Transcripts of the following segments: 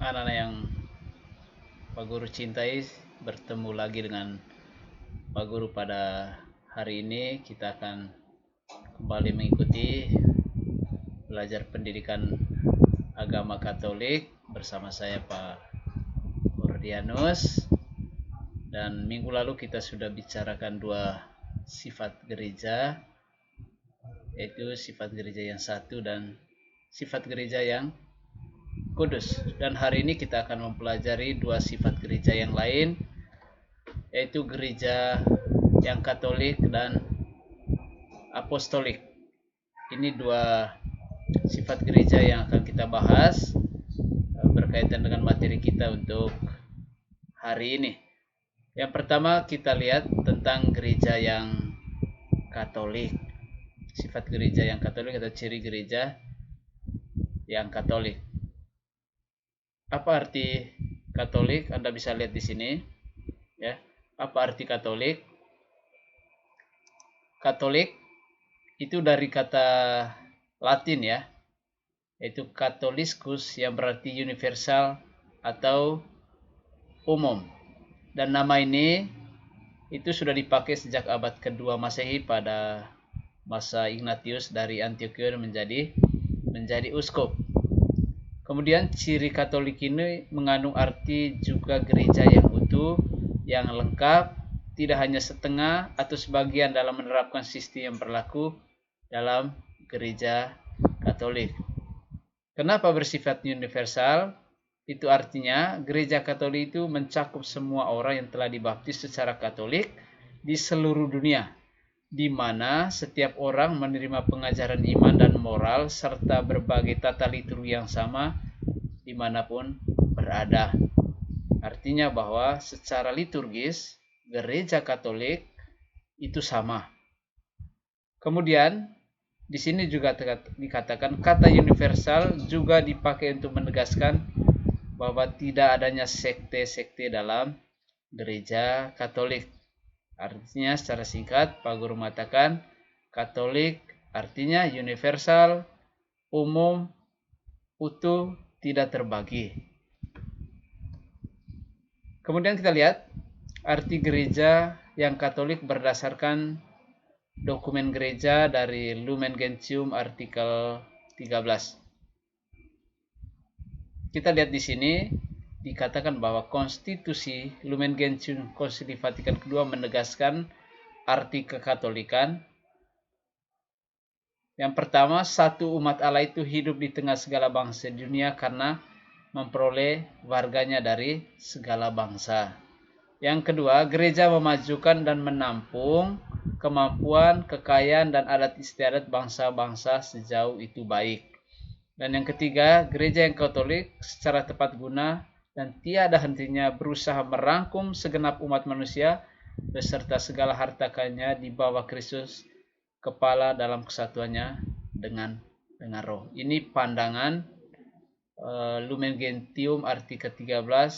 anak-anak yang Pak Guru cintai, bertemu lagi dengan Pak Guru pada hari ini. Kita akan kembali mengikuti belajar pendidikan agama Katolik bersama saya Pak Gordianus. Dan minggu lalu kita sudah bicarakan dua sifat gereja, yaitu sifat gereja yang satu dan sifat gereja yang kudus. Dan hari ini kita akan mempelajari dua sifat gereja yang lain, yaitu gereja yang Katolik dan Apostolik. Ini dua sifat gereja yang akan kita bahas berkaitan dengan materi kita untuk hari ini. Yang pertama kita lihat tentang gereja yang Katolik. Sifat gereja yang Katolik atau ciri gereja yang Katolik. Apa arti Katolik? Anda bisa lihat di sini, ya. Apa arti Katolik? Katolik itu dari kata Latin, ya, yaitu Katholicus, yang berarti universal atau umum. Dan nama ini itu sudah dipakai sejak abad kedua Masehi pada masa Ignatius dari Antioquia menjadi uskup. Kemudian ciri Katolik ini mengandung arti juga gereja yang utuh, yang lengkap, tidak hanya setengah atau sebagian dalam menerapkan sistem yang berlaku dalam gereja Katolik. Kenapa bersifat universal? Itu artinya gereja Katolik itu mencakup semua orang yang telah dibaptis secara Katolik di seluruh dunia, di mana setiap orang menerima pengajaran iman dan moral serta berbagai tata liturgi yang sama dimanapun berada. Artinya bahwa secara liturgis gereja Katolik itu sama. Kemudian di sini juga dikatakan kata universal juga dipakai untuk menegaskan bahwa tidak adanya sekte-sekte dalam gereja Katolik. Artinya secara singkat Pak Guru mengatakan Katolik artinya universal, umum, utuh, tidak terbagi. Kemudian kita lihat arti gereja yang Katolik berdasarkan dokumen gereja dari Lumen Gentium artikel 13. Kita lihat di sini dikatakan bahwa konstitusi Lumen Gentium Konsili Vatikan II menegaskan arti kekatolikan. Yang pertama, satu umat Allah itu hidup di tengah segala bangsa di dunia karena memperoleh warganya dari segala bangsa. Yang kedua, gereja memajukan dan menampung kemampuan, kekayaan, dan adat istiadat bangsa-bangsa sejauh itu baik. Dan yang ketiga, gereja yang Katolik secara tepat guna dan tiada hentinya berusaha merangkum segenap umat manusia beserta segala harta kekayaan di bawah Kristus, kepala dalam kesatuannya dengan roh. Ini pandangan Lumen Gentium arti ke-13,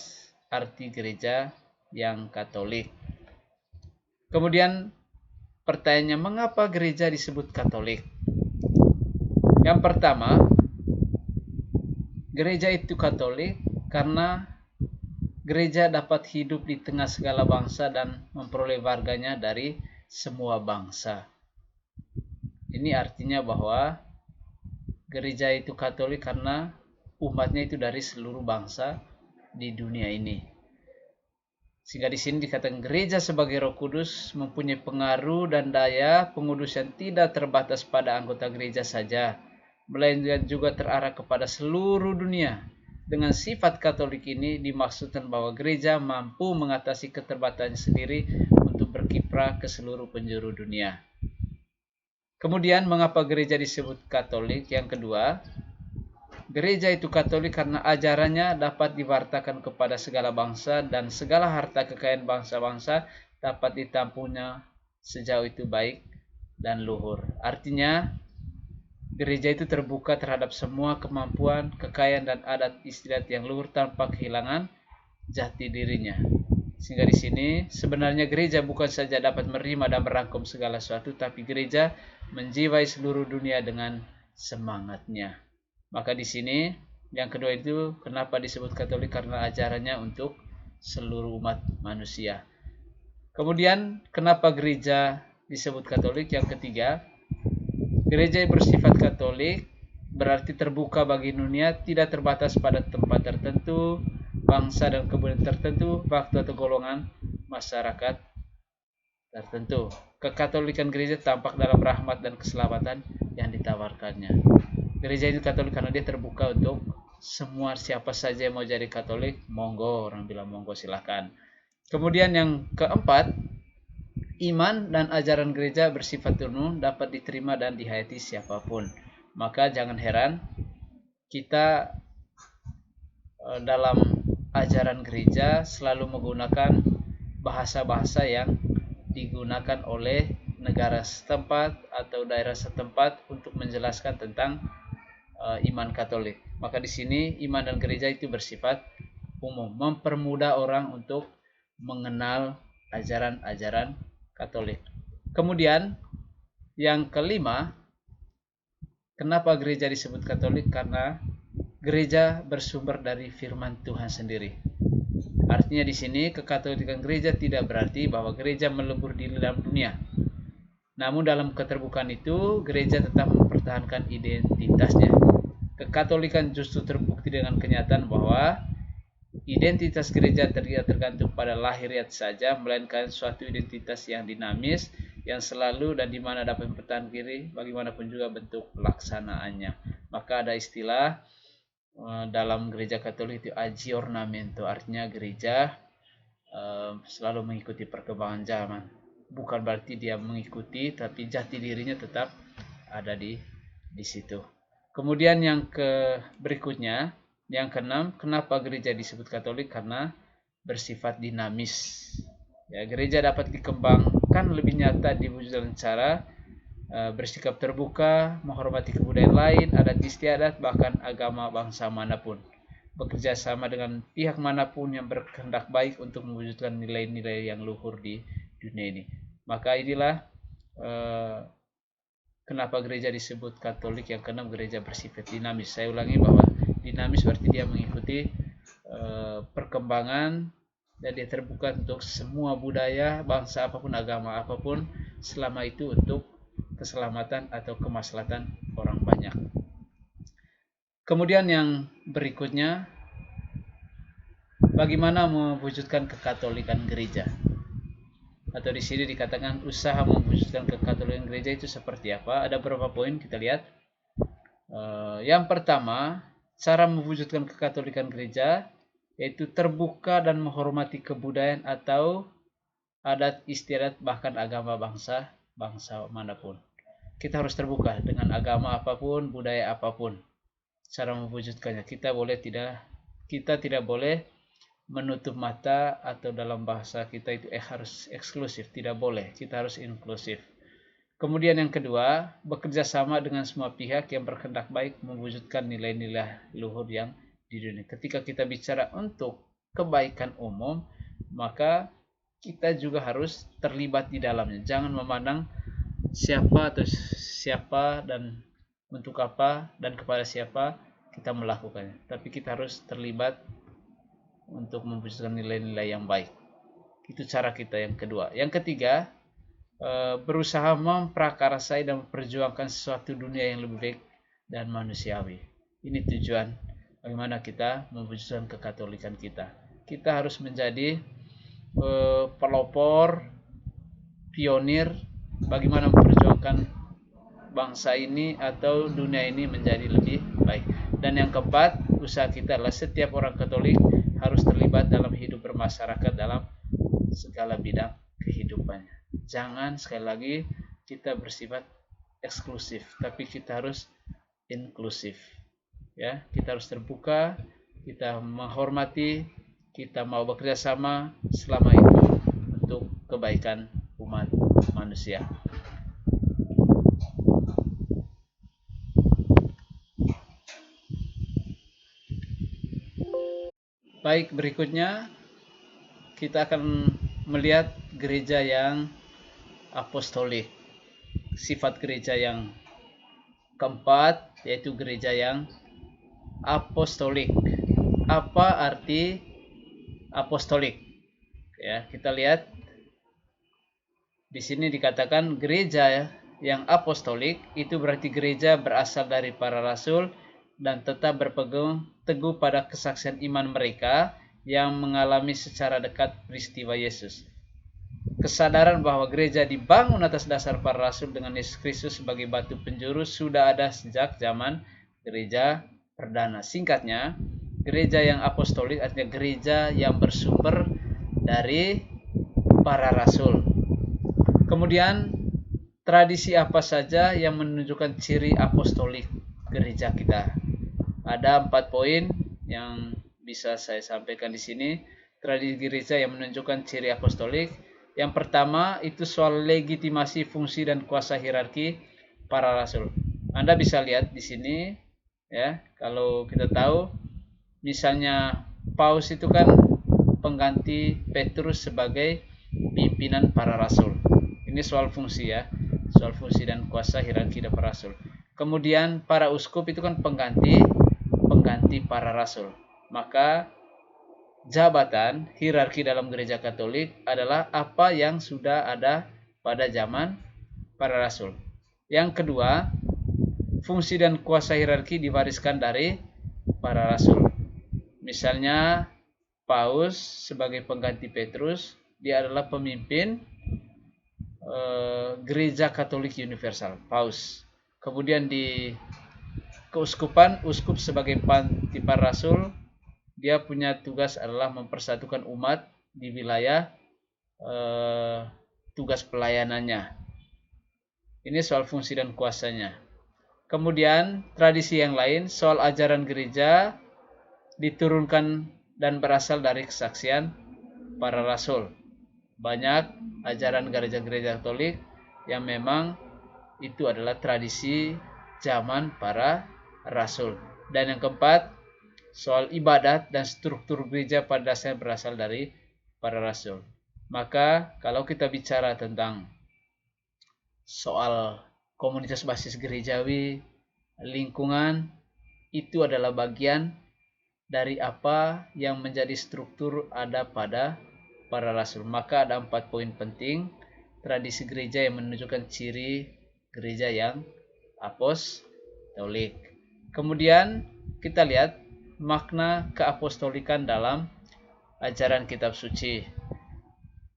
arti gereja yang Katolik. Kemudian pertanyaannya, mengapa gereja disebut Katolik? Yang pertama, gereja itu Katolik karena gereja dapat hidup di tengah segala bangsa dan memperoleh warganya dari semua bangsa. Ini artinya bahwa gereja itu Katolik karena umatnya itu dari seluruh bangsa di dunia ini. Sehingga di sini dikatakan gereja sebagai Roh Kudus mempunyai pengaruh dan daya pengudus yang tidak terbatas pada anggota gereja saja, melainkan juga terarah kepada seluruh dunia. Dengan sifat Katolik ini dimaksudkan bahwa gereja mampu mengatasi keterbatasannya sendiri untuk berkiprah ke seluruh penjuru dunia. Kemudian mengapa gereja disebut Katolik? Yang kedua, gereja itu Katolik karena ajarannya dapat diwartakan kepada segala bangsa dan segala harta kekayaan bangsa-bangsa dapat ditampungnya sejauh itu baik dan luhur. Artinya, gereja itu terbuka terhadap semua kemampuan, kekayaan, dan adat istiadat yang luhur tanpa kehilangan jati dirinya. Sehingga di sini sebenarnya gereja bukan saja dapat menerima dan merangkum segala sesuatu, tapi gereja menjiwai seluruh dunia dengan semangatnya. Maka di sini Yang kedua itu kenapa disebut Katolik, karena ajarannya untuk seluruh umat manusia. Kemudian kenapa gereja disebut Katolik? Yang ketiga, gereja yang bersifat Katolik berarti terbuka bagi dunia, tidak terbatas pada tempat tertentu, bangsa dan kebudayaan tertentu, waktu atau golongan masyarakat tertentu. Kekatolikan gereja tampak dalam rahmat dan keselamatan yang ditawarkannya. Gereja ini Katolik karena dia terbuka untuk semua, siapa saja yang mau jadi Katolik, monggo, orang bilang monggo silahkan. Kemudian yang keempat, iman dan ajaran gereja bersifat umum, dapat diterima dan dihayati siapapun. Maka jangan heran kita dalam ajaran gereja selalu menggunakan bahasa-bahasa yang digunakan oleh negara setempat atau daerah setempat untuk menjelaskan tentang iman Katolik. Maka di sini iman dan gereja itu bersifat umum, mempermudah orang untuk mengenal ajaran-ajaran Katolik. Kemudian yang kelima, kenapa gereja disebut Katolik? Karena gereja bersumber dari firman Tuhan sendiri. Artinya di sini kekatolikan gereja tidak berarti bahwa gereja melebur di dalam dunia. Namun dalam keterbukaan itu, gereja tetap mempertahankan identitasnya. Kekatolikan justru terbukti dengan kenyataan bahwa identitas gereja tidak tergantung pada lahiriat saja, melainkan suatu identitas yang dinamis, yang selalu dan di mana dapat bertahan diri bagaimanapun juga bentuk pelaksanaannya. Maka ada istilah dalam gereja Katolik itu aggiornamento, artinya gereja selalu mengikuti perkembangan zaman. Bukan berarti dia mengikuti, tapi jati dirinya tetap ada di situ. Kemudian yang berikutnya, yang keenam, kenapa gereja disebut Katolik? Karena bersifat dinamis. Ya, gereja dapat dikembangkan lebih nyata diwujudkan cara bersikap terbuka, menghormati kebudayaan lain, adat istiadat, bahkan agama bangsa manapun. Bekerja sama dengan pihak manapun yang berkehendak baik untuk mewujudkan nilai-nilai yang luhur di dunia ini. Maka inilah kenapa gereja disebut Katolik. Yang keenam, gereja bersifat dinamis. Saya ulangi bahwa dinamis berarti dia mengikuti perkembangan dan dia terbuka untuk semua budaya, bangsa apapun, agama apapun, selama itu untuk keselamatan atau kemaslahatan orang banyak. Kemudian yang berikutnya, bagaimana mewujudkan kekatolikan gereja? Atau di sini dikatakan usaha mewujudkan kekatolikan gereja itu seperti apa? Ada beberapa poin kita lihat. Yang pertama, cara mewujudkan kekatolikan gereja yaitu terbuka dan menghormati kebudayaan atau adat istiadat bahkan agama bangsa manapun. Kita harus terbuka dengan agama apapun, budaya apapun. Cara mewujudkannya, kita tidak boleh menutup mata, atau dalam bahasa kita itu harus eksklusif, tidak boleh. Kita harus inklusif. Kemudian yang kedua, bekerja sama dengan semua pihak yang berkehendak baik mewujudkan nilai-nilai luhur yang di dunia. Ketika kita bicara untuk kebaikan umum, maka kita juga harus terlibat di dalamnya. Jangan memandang siapa dan untuk apa dan kepada siapa kita melakukannya, tapi kita harus terlibat untuk mewujudkan nilai-nilai yang baik. Itu cara kita yang kedua. Yang ketiga, berusaha memprakarsai dan memperjuangkan sesuatu dunia yang lebih baik dan manusiawi. Ini tujuan bagaimana kita mewujudkan kekatolikan kita. Kita harus menjadi pelopor, pionir bagaimana memperjuangkan bangsa ini atau dunia ini menjadi lebih baik. Dan yang keempat, usaha kita adalah setiap orang Katolik harus terlibat dalam hidup bermasyarakat dalam segala bidang kehidupannya. Jangan sekali lagi kita bersifat eksklusif, tapi kita harus inklusif. Ya, kita harus terbuka, kita menghormati, kita mau bekerja sama selama itu untuk kebaikan umat manusia. Baik, berikutnya kita akan melihat gereja yang apostolik. Sifat gereja yang keempat yaitu gereja yang apostolik. Apa arti apostolik? Ya, kita lihat di sini dikatakan gereja yang apostolik itu berarti gereja berasal dari para rasul dan tetap berpegang teguh pada kesaksian iman mereka yang mengalami secara dekat peristiwa Yesus. Kesadaran bahwa gereja dibangun atas dasar para rasul dengan Yesus Kristus sebagai batu penjuru sudah ada sejak zaman gereja perdana. Singkatnya, gereja yang apostolik artinya gereja yang bersumber dari para rasul. Kemudian, tradisi apa saja yang menunjukkan ciri apostolik gereja kita? Ada 4 poin yang bisa saya sampaikan di sini. Tradisi gereja yang menunjukkan ciri apostolik. Yang pertama itu soal legitimasi fungsi dan kuasa hierarki para rasul. Anda bisa lihat di sini ya, kalau kita tahu misalnya Paus itu kan pengganti Petrus sebagai pimpinan para rasul. Ini soal fungsi ya, soal fungsi dan kuasa hierarki dan para rasul. Kemudian para uskup itu kan pengganti para rasul. Maka jabatan hierarki dalam gereja Katolik adalah apa yang sudah ada pada zaman para rasul. Yang kedua, fungsi dan kuasa hierarki diwariskan dari para rasul. Misalnya Paus sebagai pengganti Petrus, dia adalah pemimpin gereja Katolik Universal, Paus. Kemudian di keuskupan, uskup sebagai pengganti para rasul, dia punya tugas adalah mempersatukan umat di wilayah tugas pelayanannya. Ini soal fungsi dan kuasanya. Kemudian tradisi yang lain soal ajaran gereja diturunkan dan berasal dari kesaksian para rasul. Banyak ajaran gereja-gereja Katolik yang memang itu adalah tradisi zaman para rasul. Dan yang keempat, soal ibadat dan struktur gereja pada dasarnya berasal dari para rasul. Maka kalau kita bicara tentang soal komunitas basis gerejawi, lingkungan, itu adalah bagian dari apa yang menjadi struktur ada pada para rasul. Maka ada 4 poin penting tradisi gereja yang menunjukkan ciri gereja yang apostolik. Kemudian kita lihat makna keapostolikan dalam ajaran kitab suci.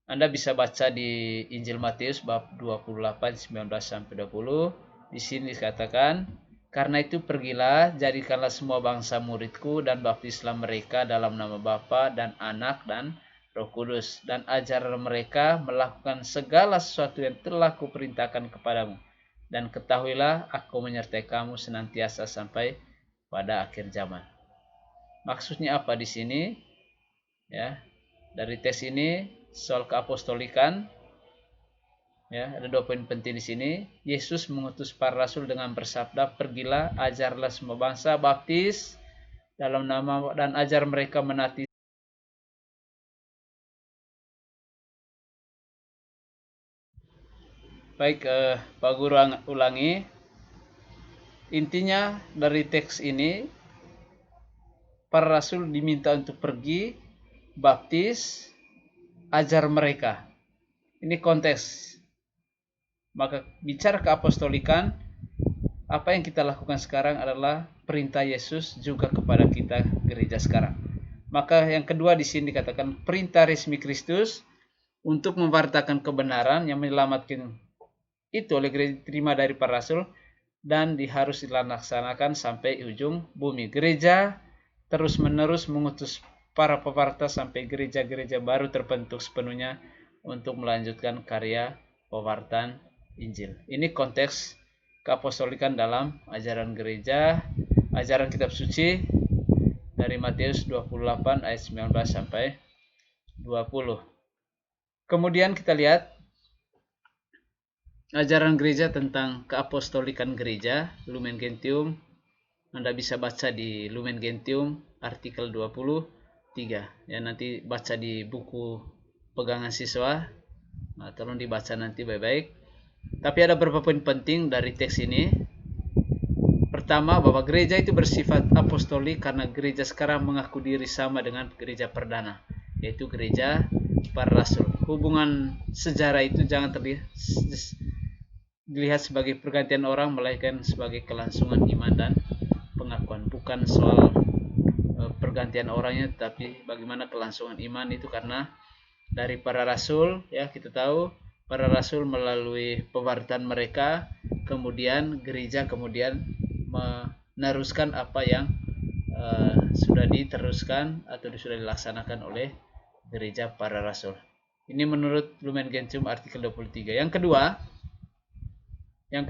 Anda bisa baca di Injil Matius bab 28 19 sampai 20. Di sini dikatakan, "Karena itu pergilah, jadikanlah semua bangsa muridku dan baptislah mereka dalam nama Bapa dan Anak dan Roh Kudus, dan ajarlah mereka melakukan segala sesuatu yang telah kuperintahkan kepadamu. Dan ketahuilah aku menyertai kamu senantiasa sampai pada akhir zaman." Maksudnya apa di sini? Ya, dari teks ini soal keapostolikan, ya, ada 2 poin penting di sini. Yesus mengutus para rasul dengan bersabda, "Pergilah, ajarlah semua bangsa, baptis dalam nama dan ajar mereka menaati." Baik, Pak Guru ulangi. Intinya dari teks ini, para rasul diminta untuk pergi, baptis, ajar mereka. Ini konteks. Maka bicara keapostolikan, apa yang kita lakukan sekarang adalah perintah Yesus juga kepada kita gereja sekarang. Maka yang kedua di sini dikatakan perintah resmi Kristus untuk memwartakan kebenaran yang menyelamatkan itu oleh gereja terima dari para rasul dan harus dilaksanakan sampai ujung bumi. Gereja terus-menerus mengutus para pewarta sampai gereja-gereja baru terbentuk sepenuhnya untuk melanjutkan karya pewartaan Injil. Ini konteks keapostolikan dalam ajaran gereja, ajaran kitab suci dari Matius 28 ayat 19 sampai 20. Kemudian kita lihat ajaran gereja tentang keapostolikan gereja, Lumen Gentium. Anda bisa baca di Lumen Gentium artikel 23. Ya, nanti baca di buku pegangan siswa. Nah, tolong dibaca nanti baik-baik. Tapi ada beberapa poin penting dari teks ini. pertama, bahwa gereja itu bersifat apostolik karena gereja sekarang mengaku diri sama dengan gereja perdana, yaitu gereja para rasul. Hubungan sejarah itu jangan dilihat sebagai pergantian orang, melainkan sebagai kelangsungan iman dan pengakuan. Bukan soal pergantian orangnya, tapi bagaimana kelangsungan iman itu karena dari para rasul, ya kita tahu para rasul melalui pewartaan mereka, kemudian gereja kemudian meneruskan apa yang sudah diteruskan atau sudah dilaksanakan oleh gereja para rasul. Ini menurut Lumen Gentium artikel 23. Yang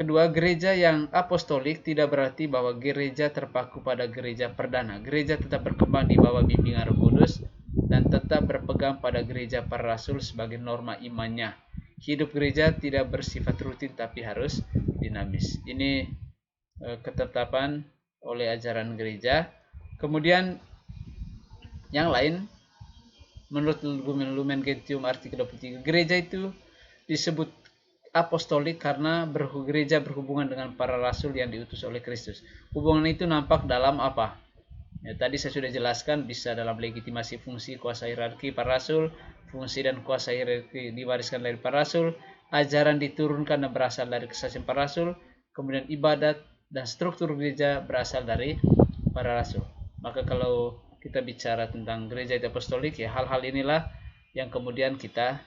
kedua, gereja yang apostolik tidak berarti bahwa gereja terpaku pada gereja perdana. Gereja tetap berkembang di bawah bimbingan Roh Kudus dan tetap berpegang pada gereja para rasul sebagai norma imannya. Hidup gereja tidak bersifat rutin tapi harus dinamis. Ini ketetapan oleh ajaran gereja. Kemudian yang lain, menurut Lumen Gentium artikel 23, gereja itu disebut apostolik karena gereja berhubungan dengan para rasul yang diutus oleh Kristus. Hubungan itu nampak dalam apa? Ya, tadi saya sudah jelaskan, bisa dalam legitimasi fungsi kuasa hierarki para rasul, fungsi dan kuasa hierarki diwariskan dari para rasul, ajaran diturunkan dan berasal dari kesaksian para rasul, kemudian ibadat dan struktur gereja berasal dari para rasul. Maka kalau kita bicara tentang gereja apostolik, ya hal-hal inilah yang kemudian kita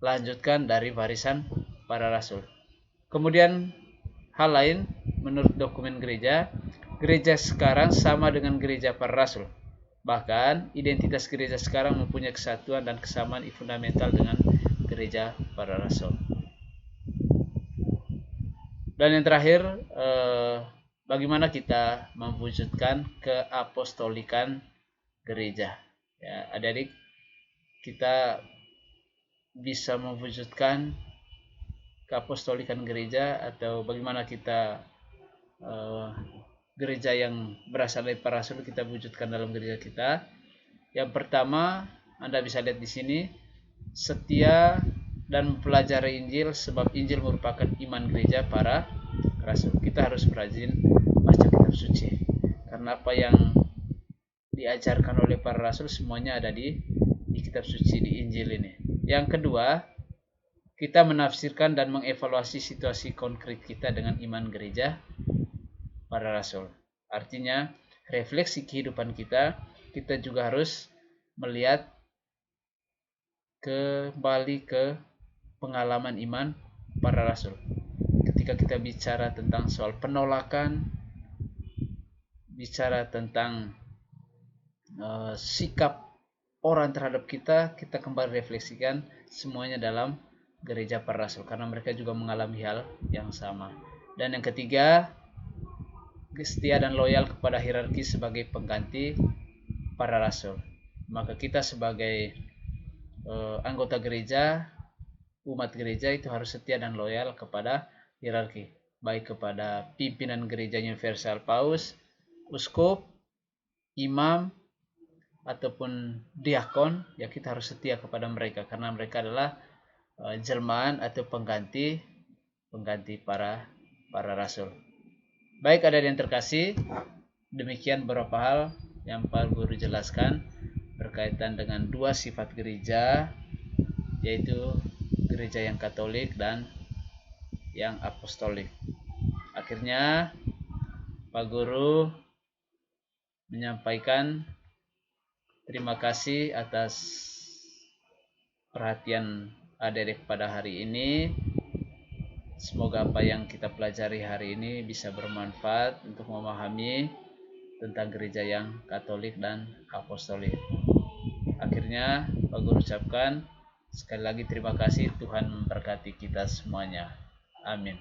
lanjutkan dari warisan para rasul. Kemudian hal lain, menurut dokumen gereja, gereja sekarang sama dengan gereja para rasul. Bahkan identitas gereja sekarang mempunyai kesatuan dan kesamaan fundamental dengan gereja para rasul. Dan yang terakhir, bagaimana kita mewujudkan keapostolikan gereja? Ya, adik-adik, kita bisa mewujudkan keapostolikan gereja atau bagaimana kita gereja yang berasal dari para rasul kita wujudkan dalam gereja kita. Yang pertama, Anda bisa lihat di sini, setia dan mempelajari Injil, sebab Injil merupakan iman gereja para rasul. Kita harus rajin baca kitab suci, karena apa yang diajarkan oleh para rasul semuanya ada di kitab suci, di Injil ini. Yang kedua, kita menafsirkan dan mengevaluasi situasi konkret kita dengan iman gereja para rasul. Artinya, refleksi kehidupan kita juga harus melihat kembali ke pengalaman iman para rasul. Ketika kita bicara tentang soal penolakan, bicara tentang sikap orang terhadap kita kembali refleksikan semuanya dalam gereja para rasul, karena mereka juga mengalami hal yang sama. Dan yang ketiga, setia dan loyal kepada hierarki sebagai pengganti para rasul. Maka kita sebagai anggota gereja, umat gereja itu harus setia dan loyal kepada hierarki, baik kepada pimpinan gereja universal paus, uskup, imam, ataupun diakon. Ya, kita harus setia kepada mereka karena mereka adalah jelmaan atau pengganti para rasul. Baik, ada yang terkasih, demikian beberapa hal yang Pak Guru jelaskan berkaitan dengan dua sifat gereja, yaitu gereja yang Katolik dan yang apostolik. Akhirnya Pak Guru menyampaikan terima kasih atas perhatian adik-adik pada hari ini. Semoga apa yang kita pelajari hari ini bisa bermanfaat untuk memahami tentang gereja yang Katolik dan apostolik. Akhirnya Pak Guru ucapkan sekali lagi terima kasih. Tuhan memberkati kita semuanya. Amin.